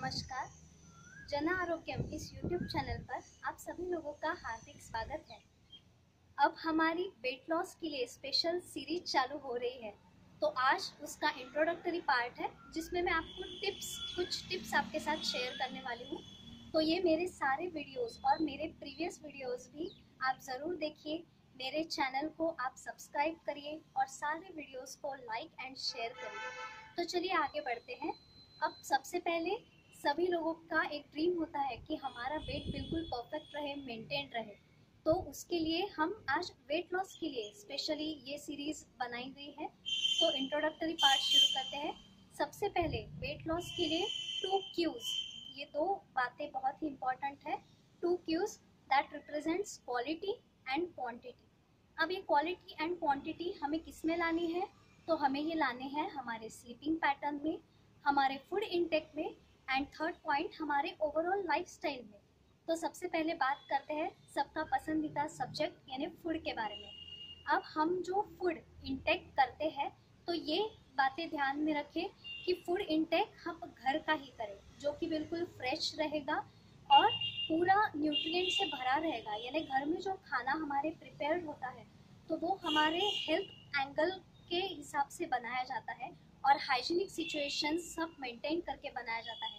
नमस्कार। जन आरोग्यम इस YouTube चैनल पर आप सभी लोगों का हार्दिक स्वागत है। अब हमारी वेट लॉस के लिए स्पेशल सीरीज चालू हो रही है, तो आज उसका इंट्रोडक्टरी पार्ट है जिसमें मैं आपको कुछ टिप्स आपके साथ शेयर करने वाली हूँ। तो ये मेरे सारे वीडियोस और मेरे प्रीवियस वीडियोस भी आप ज़रूर देखिए। मेरे चैनल को आप सब्सक्राइब करिए और सारे वीडियोस को लाइक एंड शेयर करिए। तो चलिए आगे बढ़ते हैं। अब सबसे पहले सभी लोगों का एक ड्रीम होता है कि हमारा वेट बिल्कुल परफेक्ट रहे, मेंटेन रहे। तो उसके लिए हम आज वेट लॉस के लिए स्पेशली ये सीरीज़ बनाई गई है। तो इंट्रोडक्टरी पार्ट शुरू करते हैं। सबसे पहले वेट लॉस के लिए 2 क्यूज, ये 2 बातें बहुत ही इंपॉर्टेंट है। 2 Qs that represents quality and quantity. अब ये क्वालिटी एंड क्वांटिटी हमें किस में लानी है? तो हमें ये लाने हैं हमारे स्लीपिंग पैटर्न में, हमारे फूड इनटेक में एंड थर्ड पॉइंट हमारे ओवरऑल लाइफस्टाइल में। तो सबसे पहले बात करते हैं सबका पसंदीदा सब्जेक्ट यानी फूड के बारे में। अब हम जो फूड इनटेक करते हैं तो ये बातें ध्यान में रखें कि फूड इनटेक हम घर का ही करें, जो कि बिल्कुल फ्रेश रहेगा और पूरा न्यूट्रिएंट से भरा रहेगा। यानी घर में जो खाना हमारे प्रिपेयर्ड होता है तो वो हमारे हेल्थ एंगल के हिसाब से बनाया जाता है और हाइजीनिक सिचुएशन सब मेंटेन करके बनाया जाता है।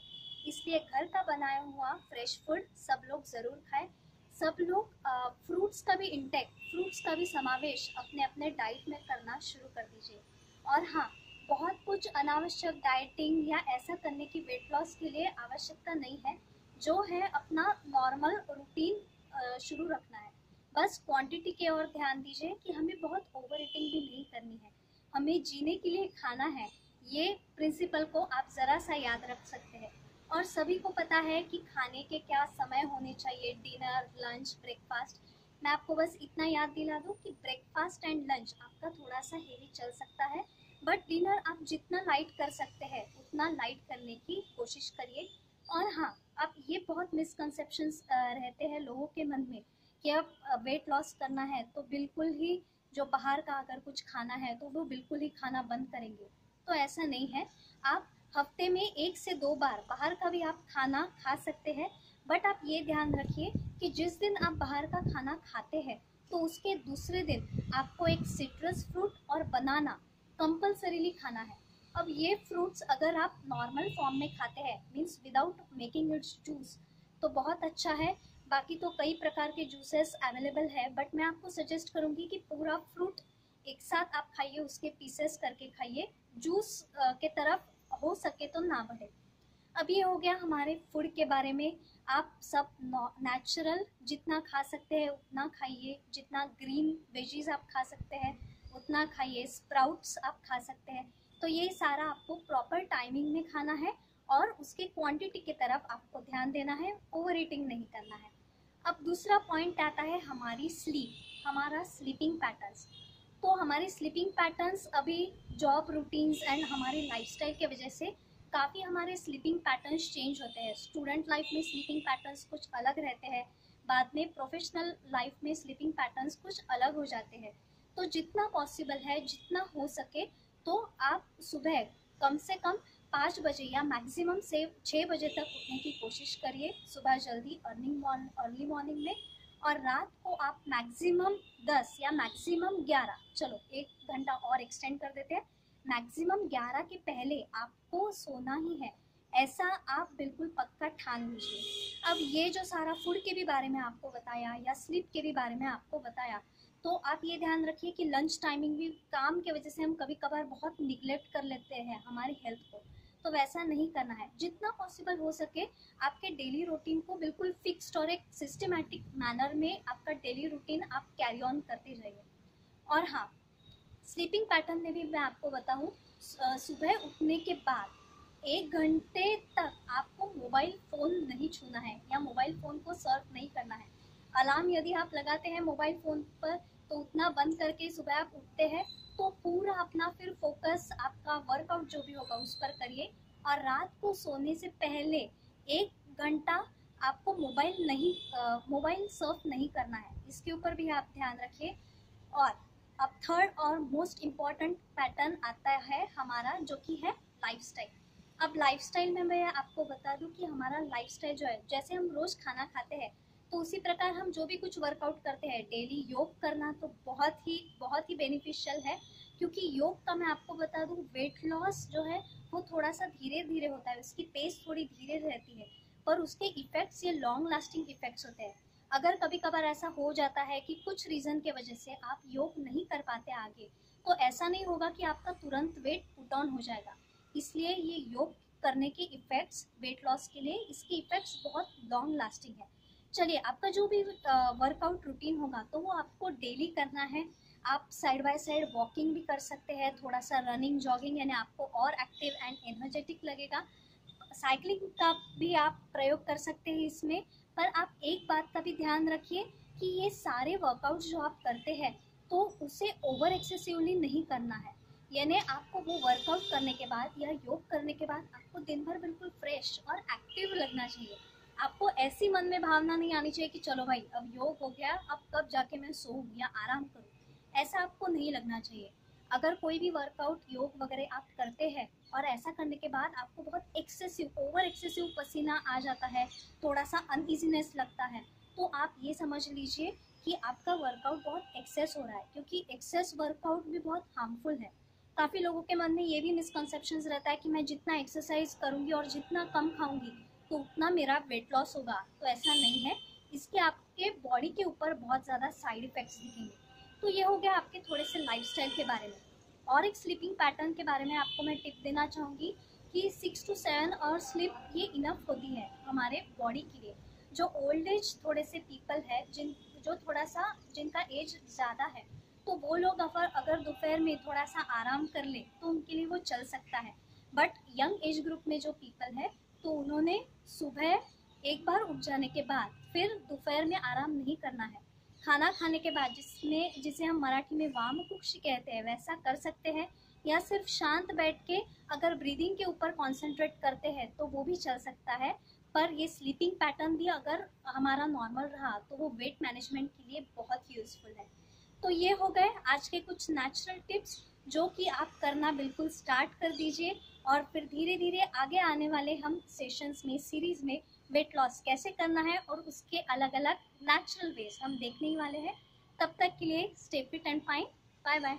इसलिए घर का बनाया हुआ फ्रेश फूड सब लोग ज़रूर खाएं। सब लोग फ्रूट्स का भी इंटेक, फ्रूट्स का भी समावेश अपने अपने डाइट में करना शुरू कर दीजिए। और हाँ, बहुत कुछ अनावश्यक डाइटिंग या ऐसा करने की वेट लॉस के लिए आवश्यकता नहीं है। जो है अपना नॉर्मल रूटीन शुरू रखना है। बस क्वांटिटी की ओर ध्यान दीजिए कि हमें बहुत ओवर ईटिंग भी नहीं करनी है। हमें जीने के लिए खाना है, ये प्रिंसिपल को आप ज़रा सा याद रख सकते हैं। और सभी को पता है कि खाने के क्या समय होने चाहिए, डिनर, लंच, ब्रेकफास्ट। मैं आपको बस इतना याद दिला दूं कि ब्रेकफास्ट एंड लंच आपका थोड़ा सा हेवी चल सकता है, बट डिनर आप जितना लाइट कर सकते हैं उतना लाइट करने की कोशिश करिए। और हाँ, आप ये बहुत मिसकंसेप्शंस रहते हैं लोगों के मन में कि अब वेट लॉस करना है तो बिल्कुल ही जो बाहर का अगर कुछ खाना है तो वो बिल्कुल ही खाना बंद करेंगे। तो ऐसा नहीं है। आप हफ्ते में 1 से 2 बार बाहर का भी आप खाना खा सकते हैं, बट आप ये ध्यान रखिए कि जिस दिन आप बाहर का खाना खाते हैं तो उसके दूसरे दिन आपको एक सिट्रस फ्रूट और बनाना कंपल्सरीली खाना है। अब ये फ्रूट्स अगर आप नॉर्मल फॉर्म में खाते हैं, means without making it's juice, तो बहुत अच्छा है। बाकी तो कई प्रकार के जूसेस अवेलेबल है, बट मैं आपको सजेस्ट करूँगी कि पूरा फ्रूट एक साथ आप खाइए, उसके पीसेस करके खाइए। जूस के तरफ हो सके तो ना बढ़े। अब ये हो गया हमारे फूड के बारे में। आप सब नेचुरल जितना खा सकते हैं उतना खाइए, जितना ग्रीन वेजीज आप खा सकते हैं उतना खाइए, स्प्राउट्स आप खा सकते हैं। तो ये सारा आपको प्रॉपर टाइमिंग में खाना है और उसके क्वांटिटी की तरफ आपको ध्यान देना है, ओवर ईटिंग नहीं करना है। अब दूसरा पॉइंट आता है हमारी स्लीप, हमारा स्लीपिंग पैटर्न्स। तो हमारे स्लीपिंग पैटर्न्स अभी जॉब रूटीन्स एंड हमारे लाइफस्टाइल के वजह से काफ़ी हमारे स्लीपिंग पैटर्न्स चेंज होते हैं। स्टूडेंट लाइफ में स्लीपिंग पैटर्न्स कुछ अलग रहते हैं, बाद में प्रोफेशनल लाइफ में स्लीपिंग पैटर्न्स कुछ अलग हो जाते हैं। तो जितना पॉसिबल है, जितना हो सके, तो आप सुबह कम से कम 5 बजे या मैक्सिमम से 6 बजे तक उठने की कोशिश करिए, सुबह जल्दी अर्ली मॉर्निंग में। और रात को आप मैक्सिमम 10 या मैक्सिमम 11, चलो 1 घंटा और एक्सटेंड कर देते हैं, मैक्सिमम 11 के पहले आपको सोना ही है, ऐसा आप बिल्कुल पक्का ठान लीजिए। अब ये जो सारा फूड के भी बारे में आपको बताया या स्लीप के भी बारे में आपको बताया, तो आप ये ध्यान रखिए कि लंच टाइमिंग भी काम के वजह से हम कभी कभार बहुत निगलेक्ट कर लेते हैं हमारी हेल्थ को, तो वैसा नहीं करना है। जितना पॉसिबल हो सके आपके डेली रूटीन को बिल्कुल फिक्स्ड और एक सिस्टमैटिक मैनर में आपका डेली रूटीन आप कैरी ऑन करते जाइए। और हाँ, स्लीपिंग पैटर्न में भी मैं आपको बताऊँ, सुबह उठने के बाद 1 घंटे तक आपको मोबाइल फ़ोन नहीं छूना है या मोबाइल फ़ोन को सर्व नहीं करना है। अलार्म यदि आप लगाते हैं मोबाइल फ़ोन पर तो उतना बंद करके सुबह आप उठते हैं तो पूरा अपना फिर फोकस आपका वर्कआउट जो भी होगा उस पर करिए। और रात को सोने से पहले 1 घंटा आपको मोबाइल सर्फ नहीं करना है, इसके ऊपर भी आप ध्यान रखिए। और अब थर्ड और मोस्ट इम्पॉर्टेंट पैटर्न आता है हमारा, जो कि है लाइफस्टाइल। अब लाइफस्टाइल में मैं आपको बता दूं कि हमारा लाइफस्टाइल जो है, जैसे हम रोज खाना खाते हैं तो उसी प्रकार हम जो भी कुछ वर्कआउट करते हैं, डेली योग करना तो बहुत ही बेनिफिशियल है। क्योंकि योग का मैं आपको बता दूं, वेट लॉस जो है वो थोड़ा सा धीरे धीरे होता है, उसकी पेस थोड़ी धीरे रहती है, पर उसके इफेक्ट्स ये लॉन्ग लास्टिंग इफेक्ट्स होते हैं। अगर कभी कभार ऐसा हो जाता है कि कुछ रीजन के वजह से आप योग नहीं कर पाते आगे, तो ऐसा नहीं होगा कि आपका तुरंत वेट पुट ऑन हो जाएगा। इसलिए ये योग करने के इफेक्ट्स, वेट लॉस के लिए इसके इफेक्ट्स बहुत लॉन्ग लास्टिंग है। चलिए, आपका जो भी वर्कआउट रूटीन होगा तो वो आपको डेली करना है। आप साइड बाय साइड वॉकिंग भी कर सकते हैं, थोड़ा सा रनिंग जॉगिंग, यानी आपको और एक्टिव एंड एनर्जेटिक लगेगा। साइकिलिंग का भी आप प्रयोग कर सकते हैं इसमें। पर आप एक बात का भी ध्यान रखिए कि ये सारे वर्कआउट जो आप करते हैं तो उसे ओवर एक्सेसिवली नहीं करना है। यानी आपको वो वर्कआउट करने के बाद या योग करने के बाद आपको दिन भर बिल्कुल फ्रेश और एक्टिव लगना चाहिए। आपको ऐसी मन में भावना नहीं आनी चाहिए कि चलो भाई अब योग हो गया, अब कब जाके मैं सोऊं या आराम करूं, ऐसा आपको नहीं लगना चाहिए। अगर कोई भी वर्कआउट योग वगैरह आप करते हैं और ऐसा करने के बाद आपको बहुत ओवर एक्सेसिव पसीना आ जाता है, थोड़ा सा अनइजीनेस लगता है, तो आप ये समझ लीजिए कि आपका वर्कआउट बहुत एक्सेस हो रहा है। क्योंकि एक्सेस वर्कआउट भी बहुत हार्मफुल है। काफ़ी लोगों के मन में ये भी मिसकंसेप्शंस रहता है कि मैं जितना एक्सरसाइज करूँगी और जितना कम खाऊंगी तो उतना मेरा वेट लॉस होगा, तो ऐसा नहीं है। इसके आपके बॉडी के ऊपर बहुत ज़्यादा साइड इफ़ेक्ट्स दिखेंगे। तो ये हो गया आपके थोड़े से लाइफस्टाइल के बारे में। और एक स्लीपिंग पैटर्न के बारे में आपको मैं टिप देना चाहूँगी कि 6 to 7 आवर्स स्लीप ये इनफ होती है हमारे बॉडी के लिए। जो ओल्ड एज थोड़े से पीपल है, जिनका एज ज़्यादा है, तो वो लोग अगर दोपहर में थोड़ा सा आराम कर ले तो उनके लिए वो चल सकता है। बट यंग एज ग्रुप में जो पीपल है तो उन्होंने सुबह एक बार उठ जाने के बाद फिर दोपहर में आराम नहीं करना है। खाना खाने के बाद जिसे हम मराठी में वामकुक्षी कहते हैं वैसा कर सकते हैं, या सिर्फ शांत बैठ के अगर ब्रीदिंग के ऊपर कॉन्सेंट्रेट करते हैं तो वो भी चल सकता है। पर ये स्लीपिंग पैटर्न भी अगर हमारा नॉर्मल रहा तो वो वेट मैनेजमेंट के लिए बहुत यूजफुल है। तो ये हो गए आज के कुछ नेचुरल टिप्स जो कि आप करना बिल्कुल स्टार्ट कर दीजिए। और फिर धीरे धीरे आगे आने वाले हम सेशंस में, सीरीज में वेट लॉस कैसे करना है और उसके अलग अलग नेचुरल वेज हम देखने ही वाले हैं। तब तक के लिए stay fit and fine. Bye bye.